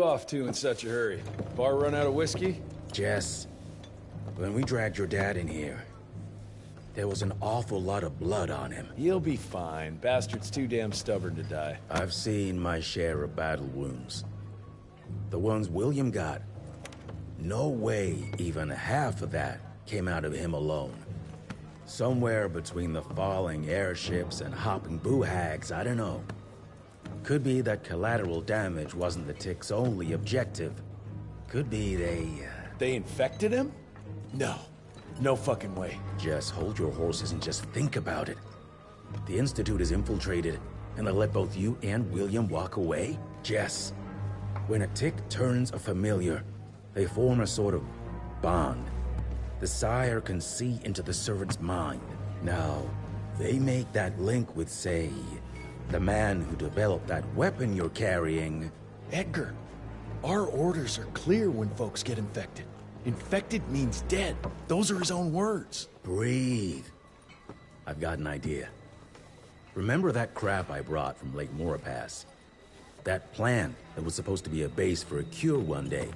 off to in such a hurry? Bar run out of whiskey? Jess, when we dragged your dad in here, there was an awful lot of blood on him. He'll be fine. Bastard's too damn stubborn to die. I've seen my share of battle wounds. The ones William got, no way even half of that came out of him alone. Somewhere between the falling airships and hopping boo-hags, I don't know. Could be that collateral damage wasn't the Tick's only objective. Could be They infected him? No. No fucking way. Just hold your horses and just think about it. The Institute is infiltrated, and they'll let both you and William walk away? Jess, when a Tick turns a familiar, they form a sort of bond. The sire can see into the servant's mind. Now, they make that link with, say, the man who developed that weapon you're carrying. Edgar, our orders are clear when folks get infected. Infected means dead. Those are his own words. Breathe. I've got an idea. Remember that crap I brought from Lake Morapass? That plant that was supposed to be a base for a cure one day.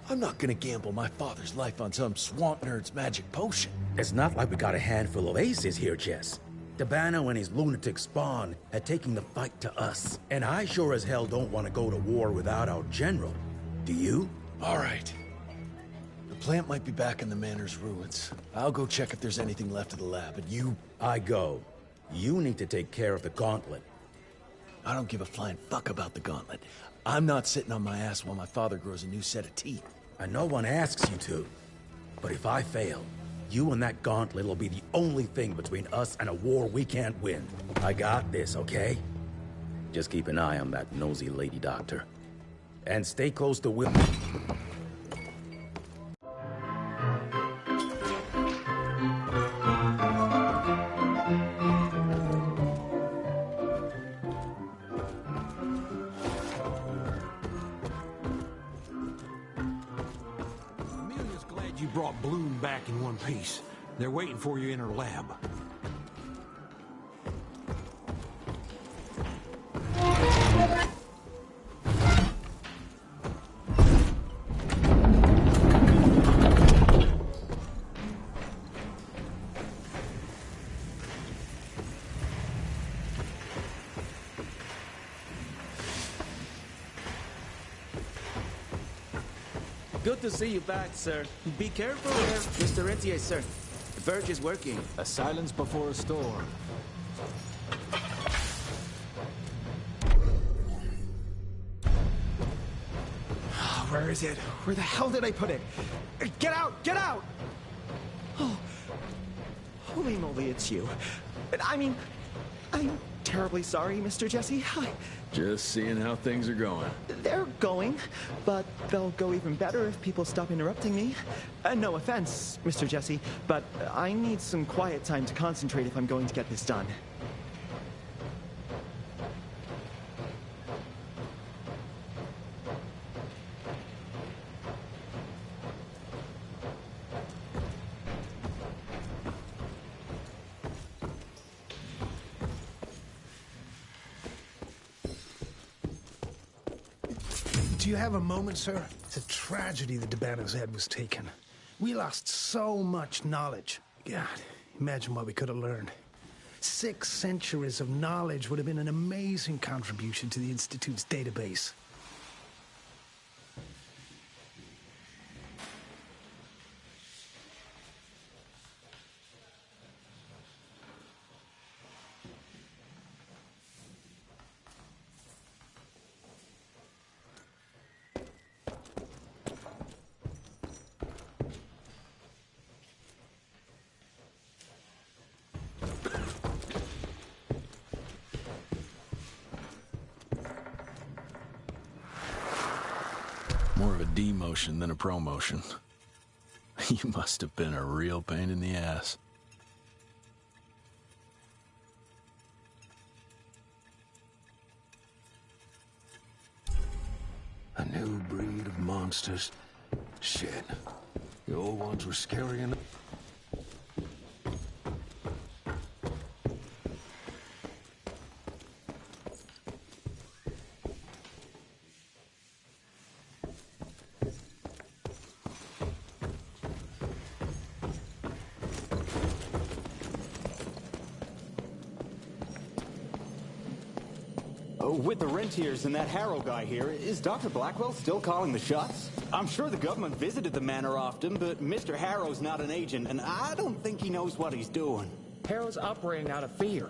I'm not gonna gamble my father's life on some swamp nerd's magic potion. It's not like we got a handful of aces here, Jess. Dabano and his lunatic spawn had taken the fight to us. And I sure as hell don't want to go to war without our general. Do you? All right. The plant might be back in the manor's ruins. I'll go check if there's anything left of the lab, and you... I go. You need to take care of the gauntlet. I don't give a flying fuck about the gauntlet. I'm not sitting on my ass while my father grows a new set of teeth. And no one asks you to. But if I fail, you and that gauntlet will be the only thing between us and a war we can't win. I got this, okay? Just keep an eye on that nosy lady doctor. And stay close to Will. You brought Bloom back in one piece. They're waiting for you in her lab. Good to see you back, sir. Be careful there, Mr. Rentier, sir. The verge is working. A silence before a storm. Where is it? Where the hell did I put it? Get out! Get out! Oh, holy moly, it's you. I mean, I'm terribly sorry, Mr. Jesse. Just seeing how things are going. They're going, but they'll go even better if people stop interrupting me. No offense, Mr. Jesse, but I need some quiet time to concentrate if I'm going to get this done. Do you have a moment, sir? It's a tragedy that Dabano's head was taken. We lost so much knowledge. God, imagine what we could have learned. 6 centuries of knowledge would have been an amazing contribution to the Institute's database. More of a demotion than a promotion. You must have been a real pain in the ass. A new breed of monsters. Shit. The old ones were scary enough. With the rentiers and that Harrow guy here, is Dr. Blackwell still calling the shots? I'm sure the government visited the manor often, but Mr. Harrow's not an agent, and I don't think he knows what he's doing. Harrow's operating out of fear.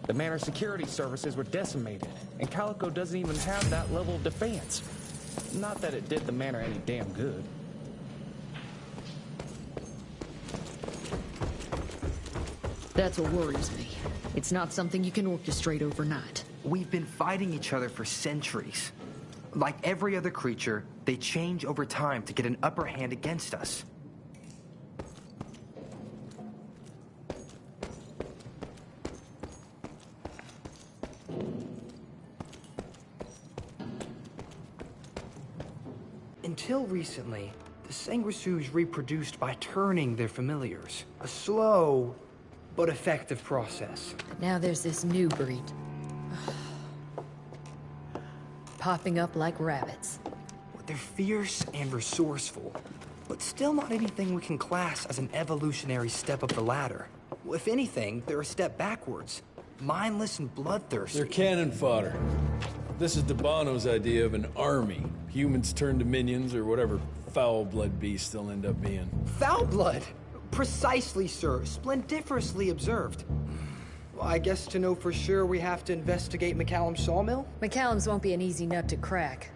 The manor security services were decimated, and Calico doesn't even have that level of defense. Not that it did the manor any damn good. That's what worries me. It's not something you can orchestrate overnight. We've been fighting each other for centuries. Like every other creature, they change over time to get an upper hand against us. Until recently, the Sanguisu's reproduced by turning their familiars. A slow but effective process. Now there's this new breed. Popping up like rabbits. They're fierce and resourceful, but still not anything we can class as an evolutionary step up the ladder. If anything, they're a step backwards. Mindless and bloodthirsty. They're cannon fodder. This is Debano's idea of an army. Humans turn to minions or whatever foul-blood beasts they'll end up being. Foul blood? Precisely, sir. Splendiferously observed. Well, I guess to know for sure we have to investigate McCallum's sawmill? McCallum's won't be an easy nut to crack.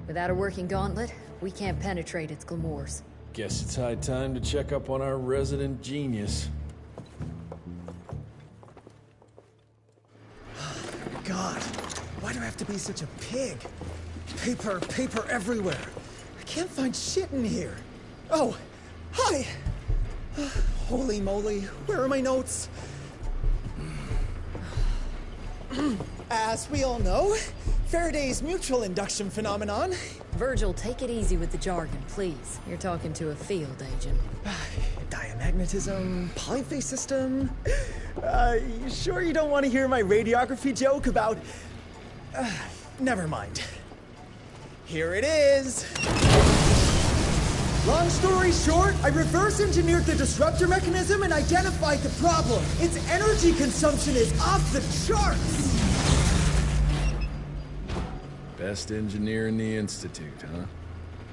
Without a working gauntlet, we can't penetrate its glamours. Guess it's high time to check up on our resident genius. God, why do I have to be such a pig? Paper everywhere. I can't find shit in here. Oh, hi! Holy moly, where are my notes? As we all know, Faraday's mutual induction phenomenon. Virgil, take it easy with the jargon, please. You're talking to a field agent. Diamagnetism, polyphase system. You sure you don't want to hear my radiography joke about... never mind. Here it is. Long story short, I reverse engineered the disruptor mechanism and identified the problem. Its energy consumption is off the charts. Best engineer in the Institute, huh?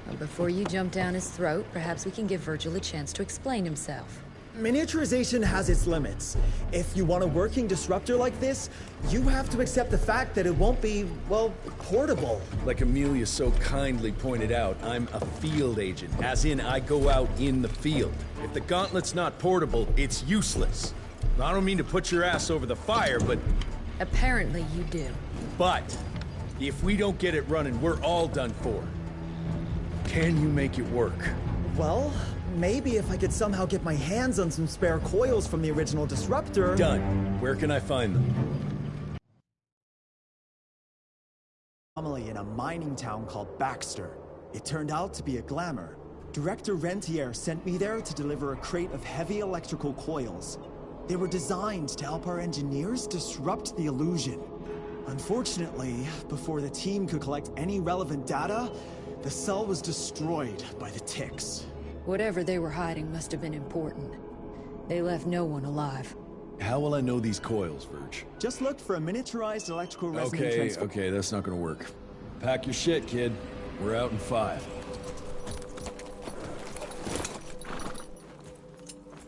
Well, before you jump down his throat, perhaps we can give Virgil a chance to explain himself. Miniaturization has its limits. If you want a working disruptor like this, you have to accept the fact that it won't be, well, portable. Like Amelia so kindly pointed out, I'm a field agent, as in I go out in the field. If the gauntlet's not portable, it's useless. I don't mean to put your ass over the fire, but... Apparently you do. But, if we don't get it running, we're all done for. Can you make it work? Well, maybe if I could somehow get my hands on some spare coils from the original disruptor... Done. Where can I find them? Anomaly in a mining town called Baxter. It turned out to be a glamour. Director Rentier sent me there to deliver a crate of heavy electrical coils. They were designed to help our engineers disrupt the illusion. Unfortunately, before the team could collect any relevant data, the cell was destroyed by the ticks. Whatever they were hiding must have been important. They left no one alive. How will I know these coils, Verge? Just look for a miniaturized electrical resonant transformer. Okay, that's not gonna work. Pack your shit, kid. We're out in 5.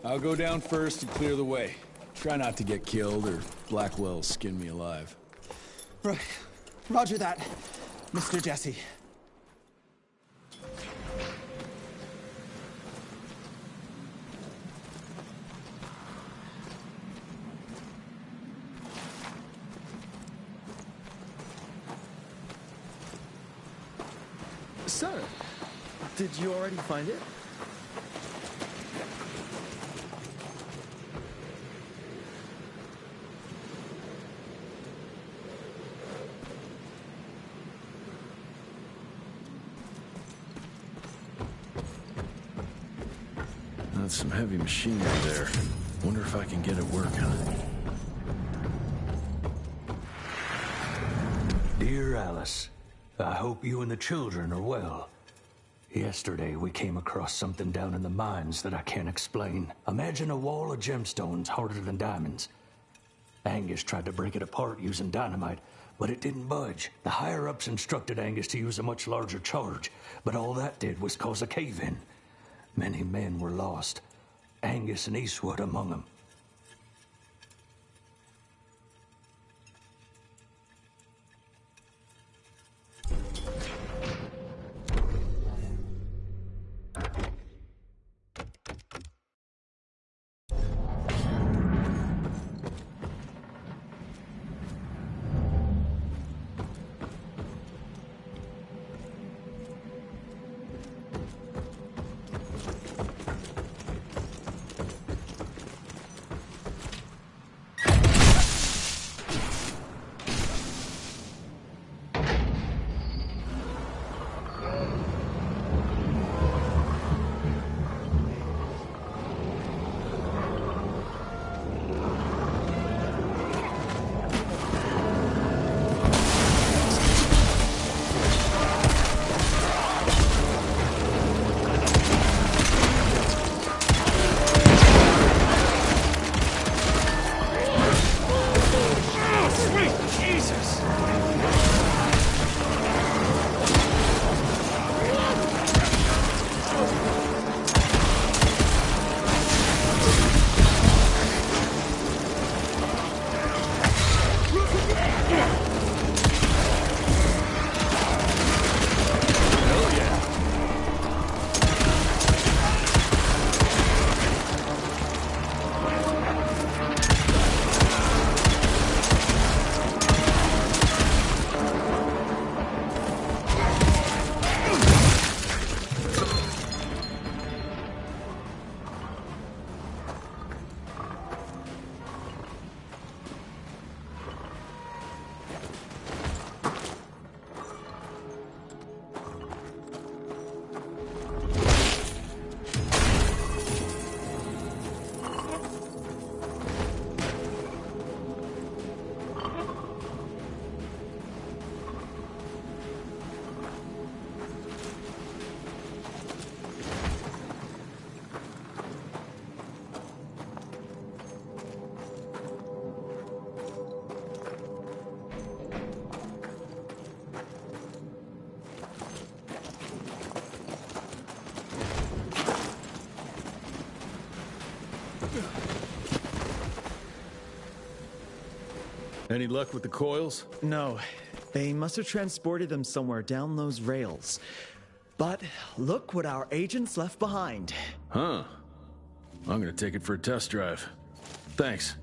I'll go down first and clear the way. Try not to get killed or Blackwell skin me alive. Right. Roger that, Mr. Jesse. Sir, did you already find it? That's some heavy machinery there. Wonder if I can get it working. Dear Alice, I hope you and the children are well. Yesterday, we came across something down in the mines that I can't explain. Imagine a wall of gemstones harder than diamonds. Angus tried to break it apart using dynamite, but it didn't budge. The higher-ups instructed Angus to use a much larger charge, but all that did was cause a cave-in. Many men were lost, Angus and Eastwood among them. Any luck with the coils? No. They must have transported them somewhere down those rails. But look what our agents left behind. Huh. I'm gonna take it for a test drive. Thanks.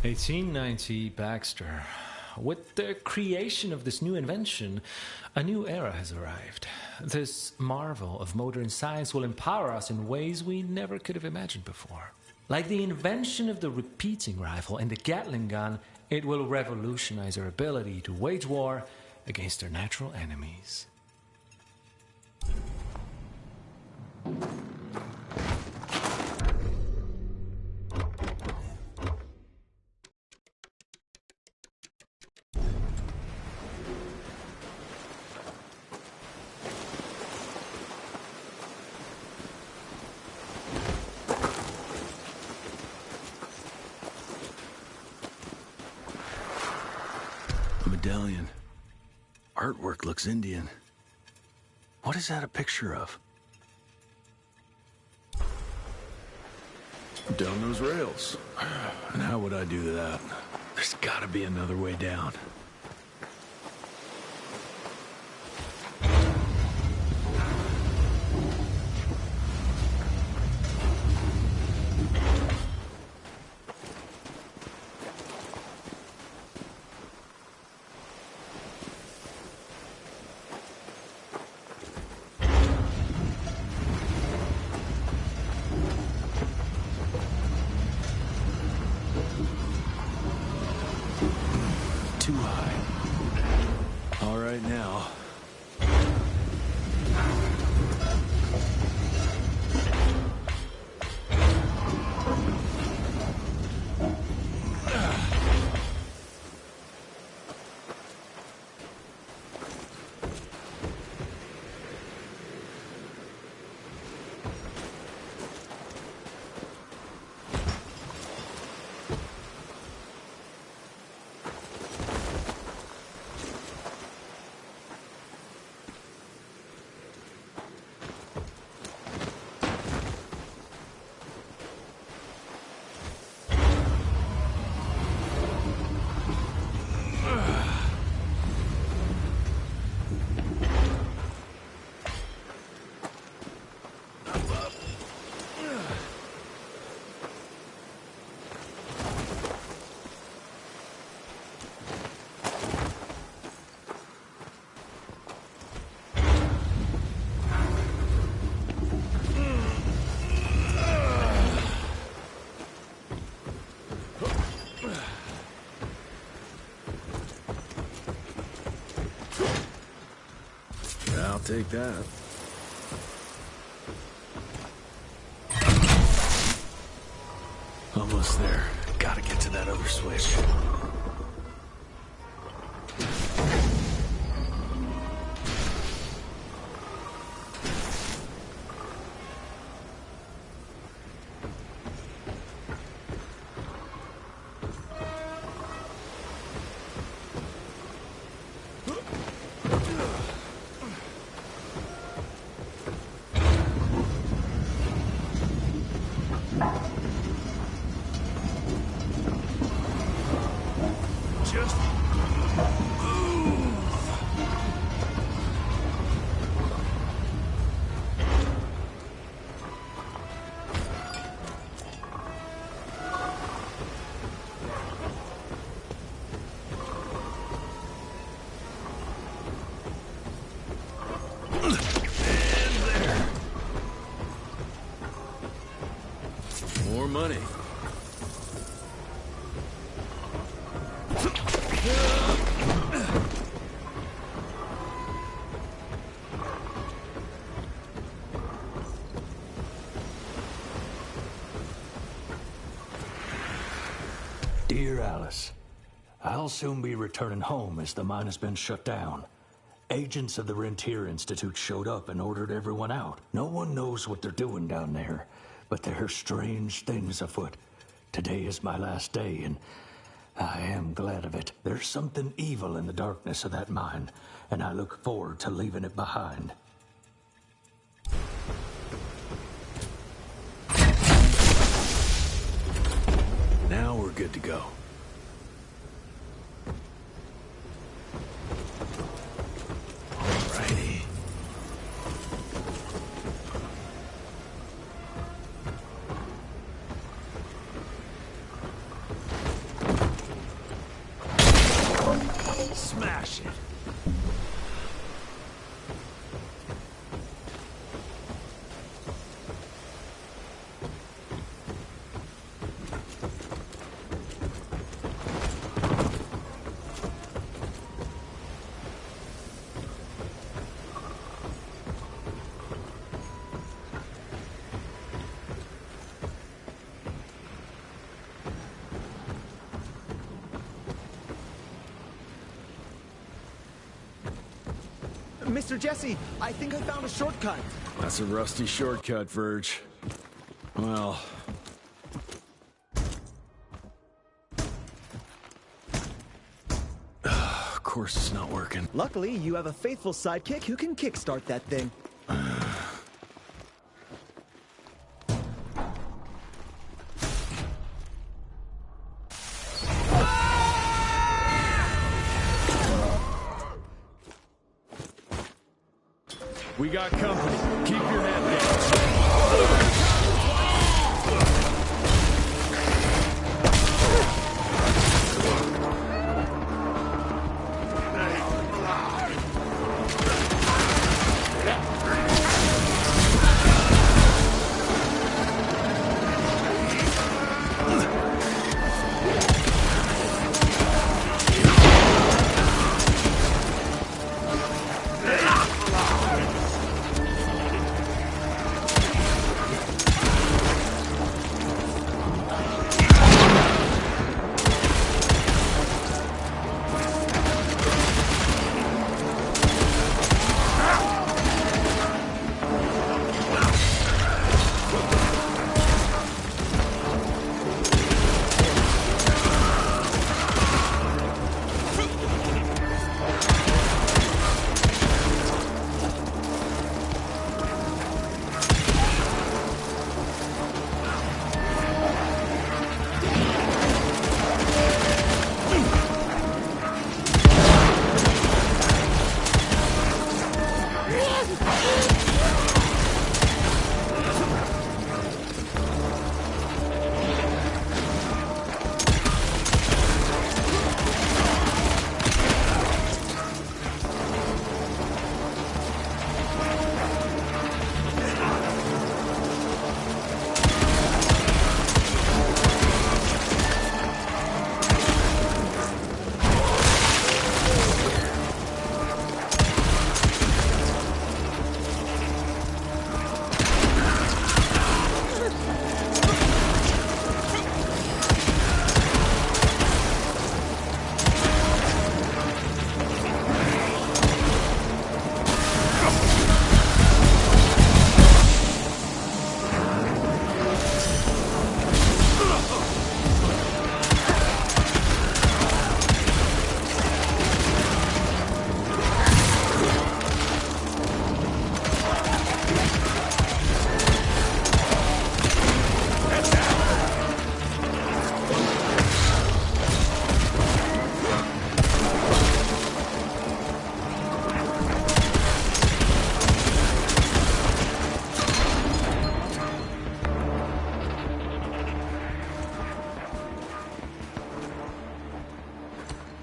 1890 Baxter. With the creation of this new invention, a new era has arrived. This marvel of modern science will empower us in ways we never could have imagined before. Like the invention of the repeating rifle and the Gatling gun, it will revolutionize our ability to wage war against our natural enemies. Medallion. Artwork looks Indian. What is that a picture of? Down those rails. And how would I do that? There's gotta be another way down. Too high. All right now. I'll take that. Almost there. Gotta get to that other switch. Just move. More money. Dear Alice, I'll soon be returning home as the mine has been shut down. Agents of the Rentier Institute showed up and ordered everyone out. No one knows what they're doing down there, but there are strange things afoot. Today is my last day, and I am glad of it. There's something evil in the darkness of that mine, and I look forward to leaving it behind. Now we're good to go. Alrighty. Smash it. Mr. Jesse, I think I found a shortcut. That's a rusty shortcut, Verge. Well... of course it's not working. Luckily, you have a faithful sidekick who can kickstart that thing. We got company. Keep your head down.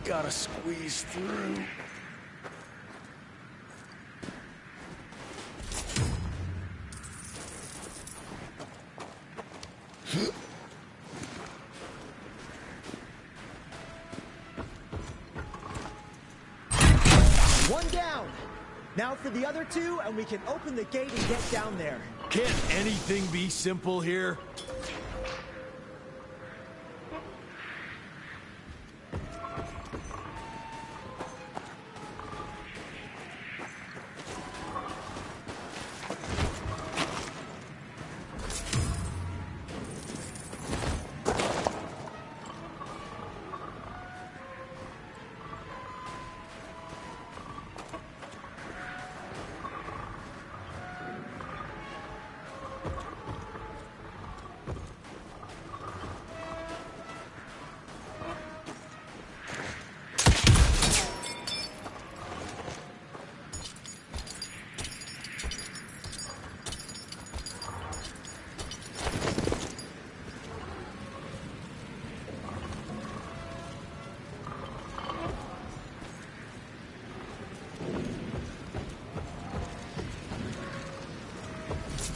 Gotta squeeze through. One down! Now for the other two, and we can open the gate and get down there. Can't anything be simple here?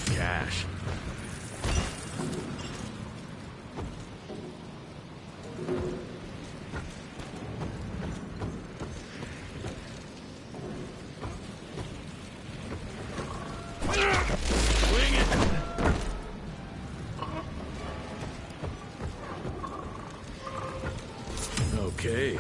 Cash. Swing it! Okay.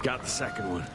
Got the second one.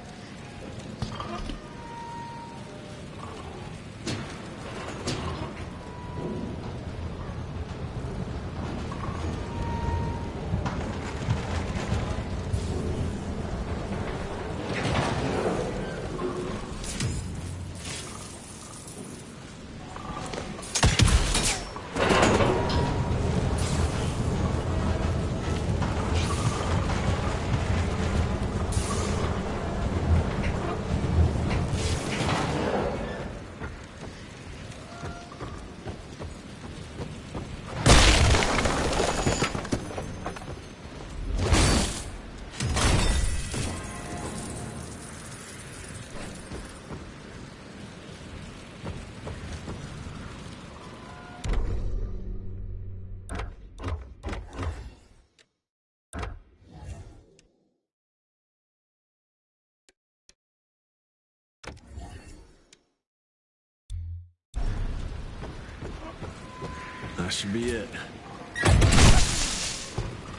That should be it.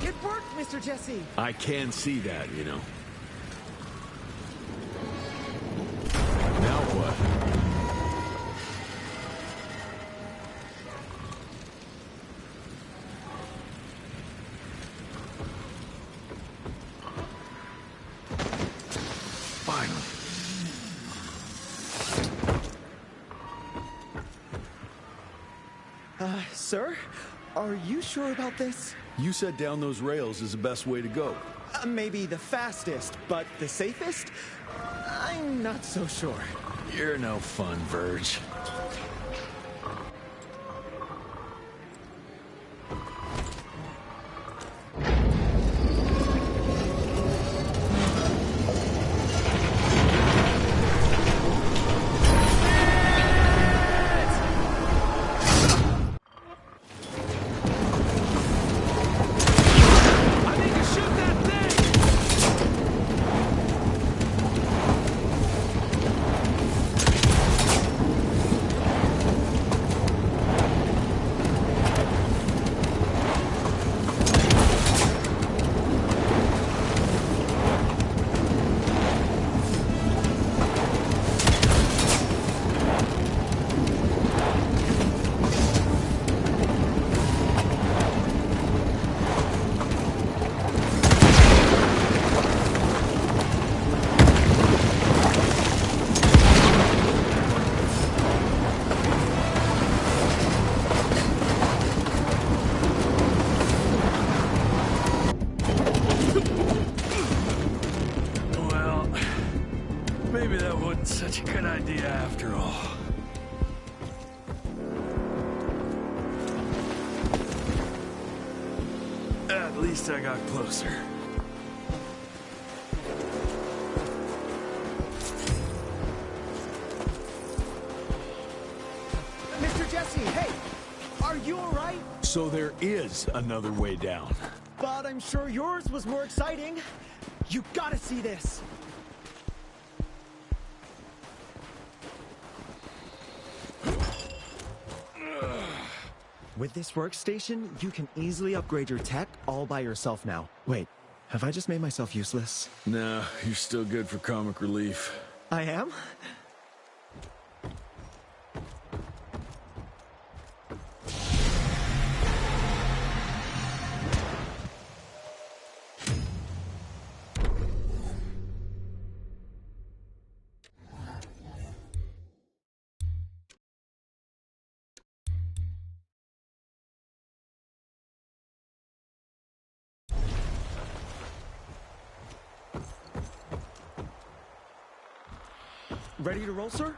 It worked, Mr. Jesse! I can see that, you know. Now what? Finally. Sir? Are you sure about this? You said down those rails is the best way to go. Maybe the fastest, but the safest? I'm not so sure. You're no fun, Verge. Maybe that wasn't such a good idea after all. At least I got closer. Mr. Jesse, hey! Are you alright? So there is another way down. But I'm sure yours was more exciting. You gotta see this. With this workstation, you can easily upgrade your tech all by yourself now. Wait, have I just made myself useless? No, you're still good for comic relief. I am? Ready to roll, sir?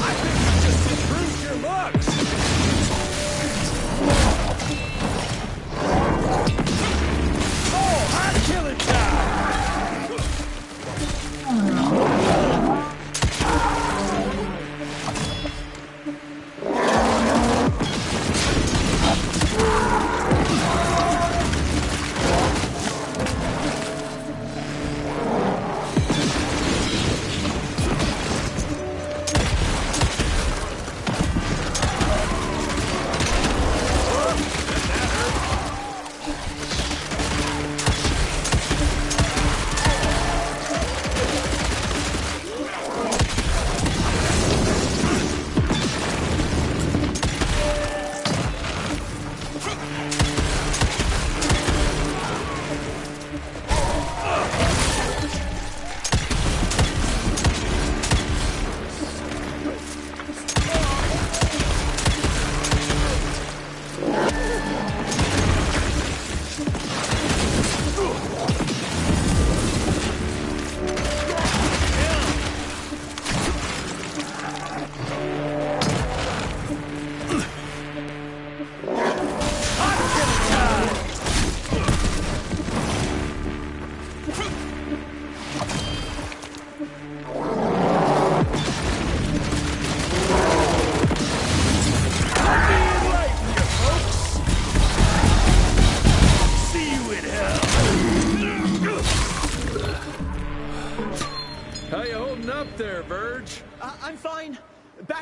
I think you just improved your looks!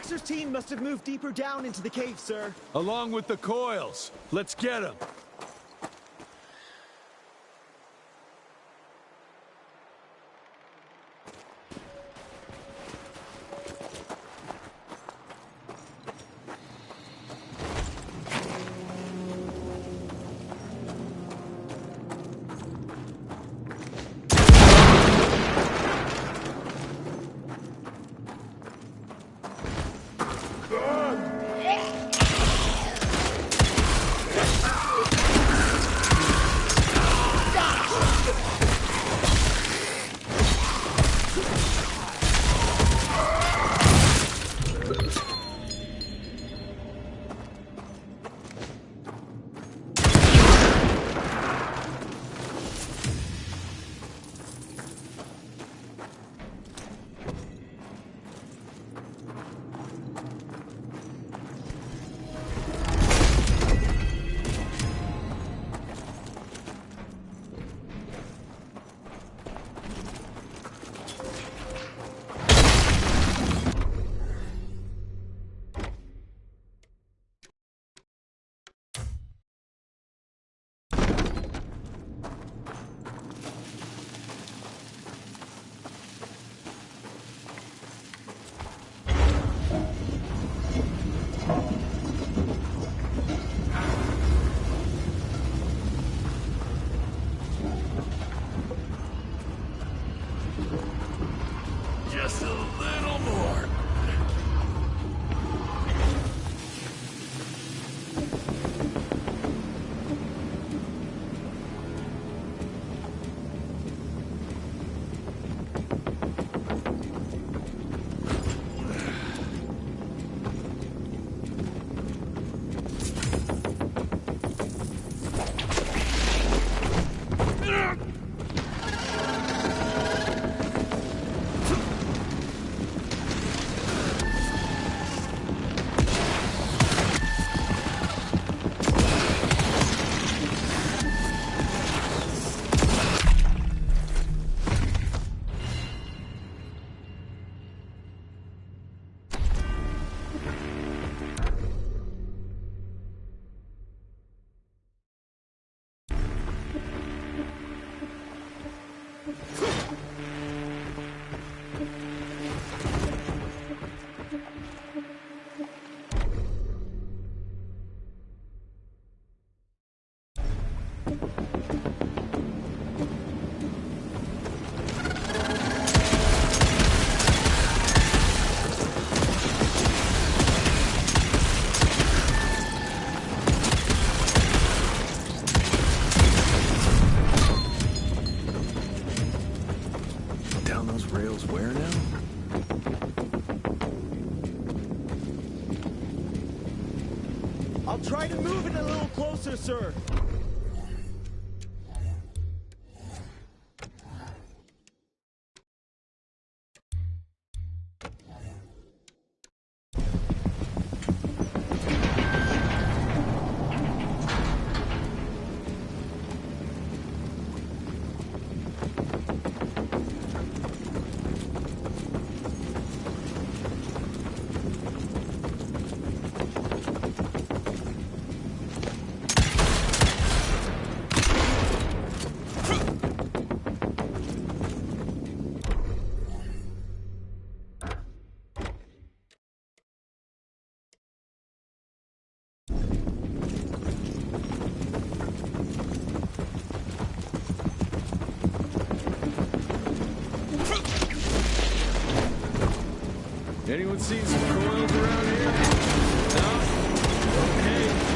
Dexter's team must have moved deeper down into the cave, sir. Along with the coils. Let's get them. Just a little more. I'll try to move it a little closer, sir. Anyone seen some coils around here? No? Okay.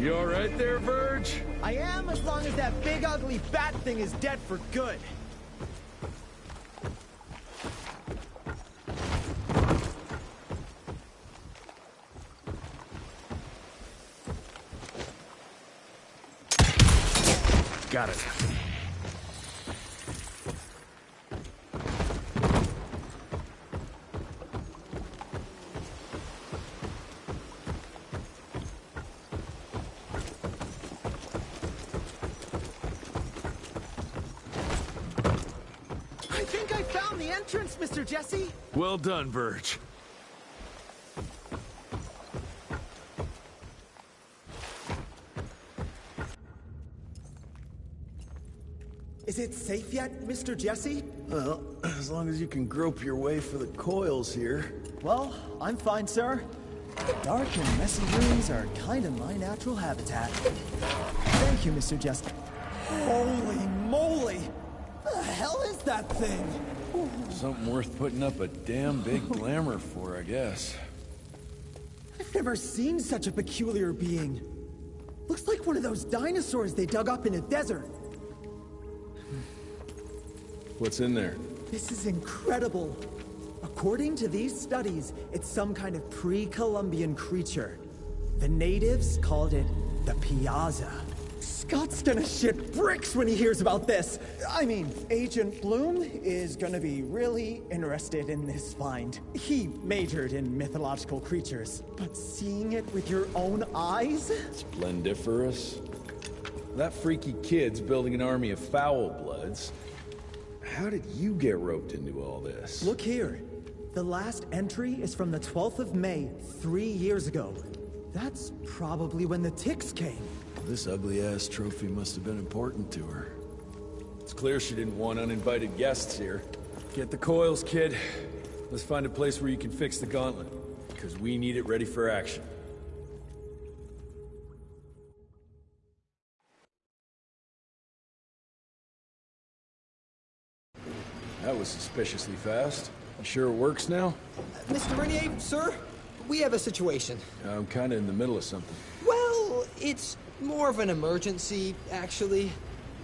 You all right there, Verge? I am, as long as that big ugly bat thing is dead for good. Got it. I think I found the entrance, Mr. Jesse. Well done, Verge. Is it safe yet, Mr. Jesse? Well, as long as you can grope your way for the coils here. Well, I'm fine, sir. The dark and messy rooms are kind of my natural habitat. Thank you, Mr. Jesse. Holy moly! The hell is that thing? Something worth putting up a damn big glamour for, I guess. I've never seen such a peculiar being. Looks like one of those dinosaurs they dug up in a desert. What's in there? This is incredible. According to these studies, it's some kind of pre-Columbian creature. The natives called it the Piazza. Scott's gonna shit bricks when he hears about this. I mean, Agent Bloom is gonna be really interested in this find. He majored in mythological creatures, but seeing it with your own eyes? Splendiferous. That freaky kid's building an army of foul bloods. How did you get roped into all this? Look here. The last entry is from the 12th of May, 3 years ago. That's probably when the ticks came. This ugly-ass trophy must have been important to her. It's clear she didn't want uninvited guests here. Get the coils, kid. Let's find a place where you can fix the gauntlet, because we need it ready for action. That was suspiciously fast. You sure it works now? Mr. Renier, sir, we have a situation. I'm kinda in the middle of something. Well, it's more of an emergency, actually.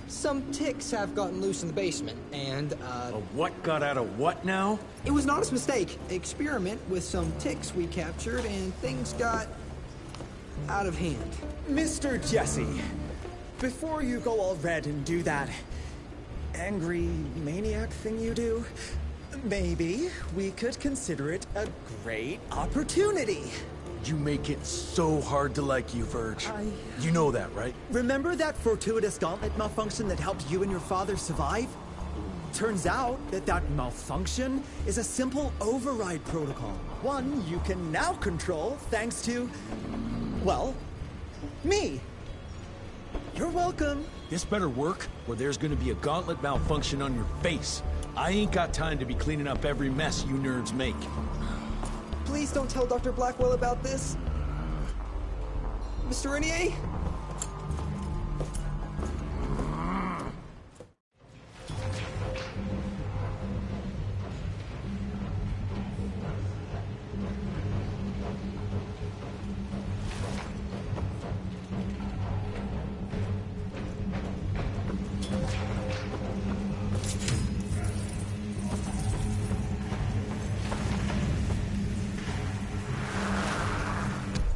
Some ticks have gotten loose in the basement, and, A what got out of what now? It was an honest mistake. Experiment with some ticks we captured, and things got out of hand. Mr. Jesse, before you go all red and do that angry maniac thing you do, maybe we could consider it a great opportunity. You make it so hard to like you, Verge. You know that, right? Remember that fortuitous gauntlet malfunction that helped you and your father survive? Turns out that malfunction is a simple override protocol. One you can now control thanks to, well, me. You're welcome. This better work, or there's gonna be a gauntlet malfunction on your face. I ain't got time to be cleaning up every mess you nerds make. Please don't tell Dr. Blackwell about this. Mr. Renier?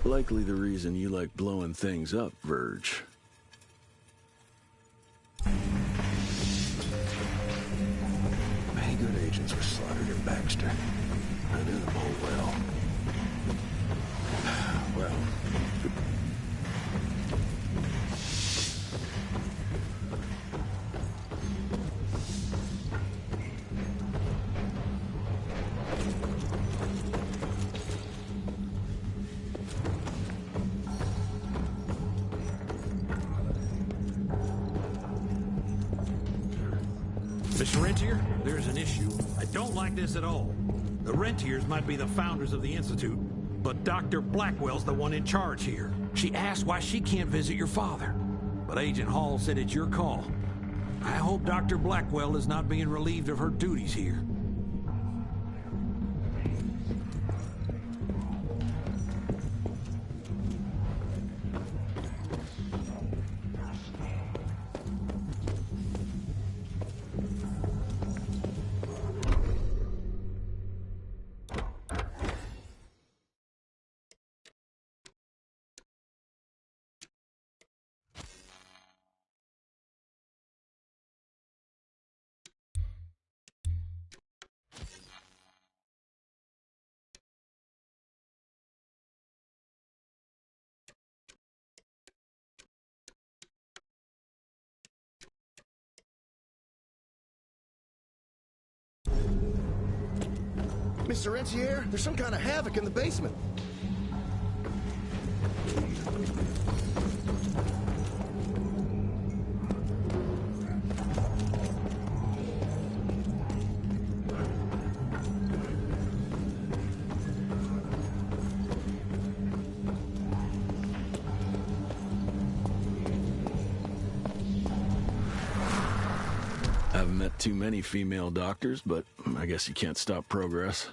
Likely the reason you like blowing things up, Verge. Many good agents were slaughtered in Baxter. I knew them all well. Well... Mr. Rentier, there's an issue. I don't like this at all. The Rentiers might be the founders of the Institute, but Dr. Blackwell's the one in charge here. She asked why she can't visit your father, but Agent Hall said it's your call. I hope Dr. Blackwell is not being relieved of her duties here. Mr. Rentier, there's some kind of havoc in the basement. Haven't met too many female doctors, but I guess you can't stop progress.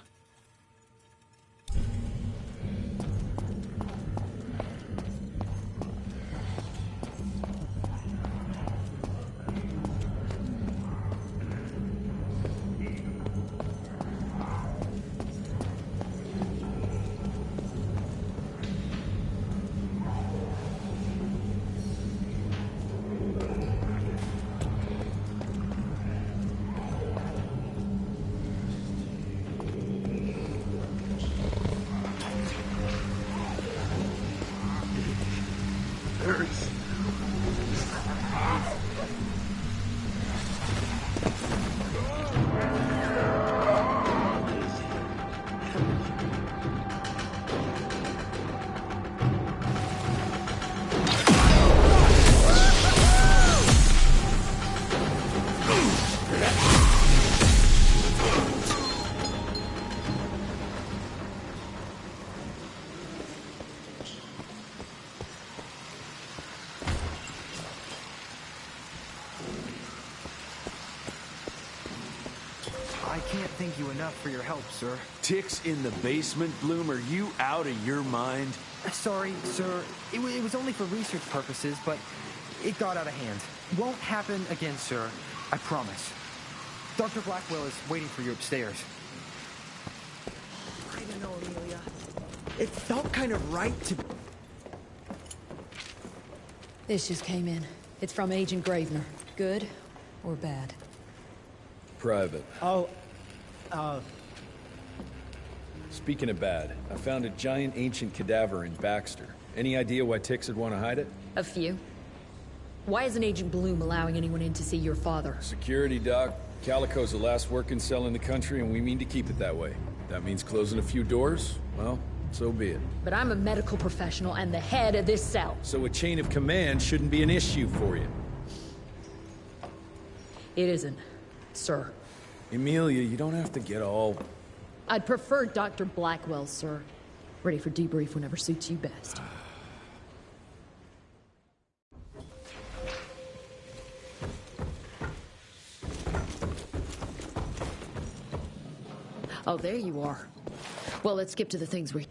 I can't thank you enough for your help, sir. Ticks in the basement, Bloom? Are you out of your mind? Sorry, sir. It was only for research purposes, but it got out of hand. Won't happen again, sir. I promise. Dr. Blackwell is waiting for you upstairs. I don't know, Amelia. It felt kind of right to... This just came in. It's from Agent Gravener. Good or bad? Private. Oh, Speaking of bad, I found a giant ancient cadaver in Baxter. Any idea why Ticks would want to hide it? A few. Why isn't Agent Bloom allowing anyone in to see your father? Security, Doc. Calico's the last working cell in the country, and we mean to keep it that way. That means closing a few doors? Well, so be it. But I'm a medical professional and the head of this cell. So a chain of command shouldn't be an issue for you. It isn't, sir. Emilia, you don't have to get all... I'd prefer Dr. Blackwell, sir. Ready for debrief whenever suits you best. Oh, there you are. Well, let's skip to the things we...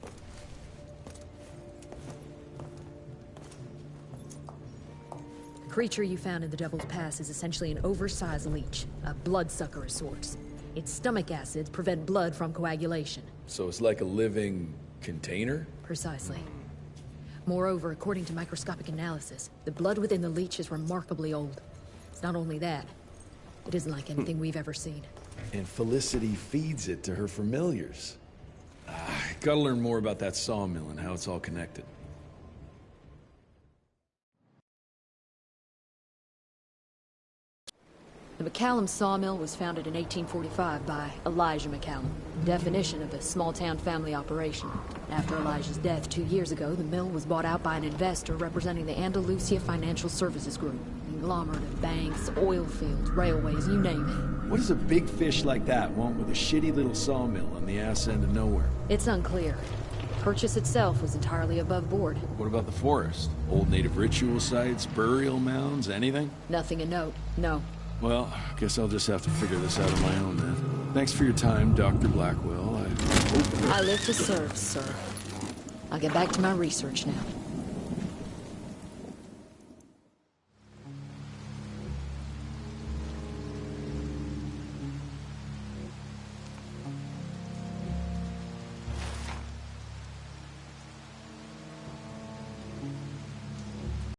The creature you found in the Devil's Pass is essentially an oversized leech, a bloodsucker of sorts. Its stomach acids prevent blood from coagulation. So it's like a living container? Precisely. Moreover, according to microscopic analysis, the blood within the leech is remarkably old. It's not only that, it isn't like anything we've ever seen. And Felicity feeds it to her familiars. Gotta learn more about that sawmill and how it's all connected. The McCallum sawmill was founded in 1845 by Elijah McCallum, definition of a small-town family operation. After Elijah's death 2 years ago, the mill was bought out by an investor representing the Andalusia Financial Services Group. Conglomerate of banks, oil fields, railways, you name it. What does a big fish like that want with a shitty little sawmill on the ass end of nowhere? It's unclear. Purchase itself was entirely above board. What about the forest? Old native ritual sites, burial mounds, anything? Nothing of note, no. Well, I guess I'll just have to figure this out on my own then. Thanks for your time, Dr. Blackwell. I live to serve, sir. I'll get back to my research now.